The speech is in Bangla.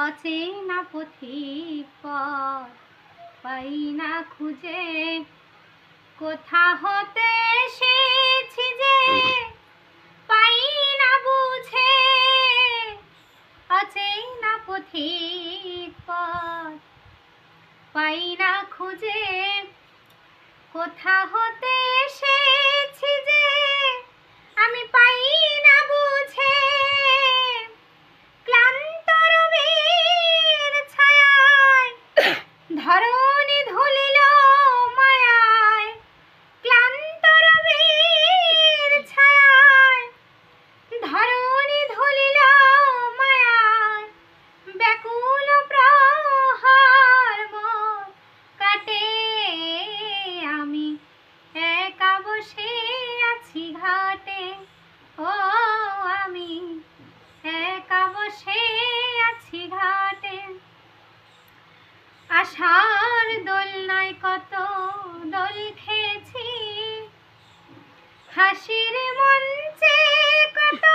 অচেনা পথিক পথ পাই না খুঁজে, কোথা হতে এসেছি যে পাই না বুঝে। অচেনা পথিক পথ পাই না খুঁজে, কোথা হতে এসেছি যে আমি পাই না বুঝে। ক্লান্ত রবির ছায়ায় ধরণী ধুলিল মায়ায়, ক্লান্ত রবির ছায়ায় ধরণী ধুলিল মায়ায়। ব্যাকুল প্রহর মোর কাটে, আমি একা বসে আছি ঘাটে। ও আমি একা বসে আছি ঘাটে। আশার দোলনায় কত দোল খেয়েছি, হাসির মঞ্চে কত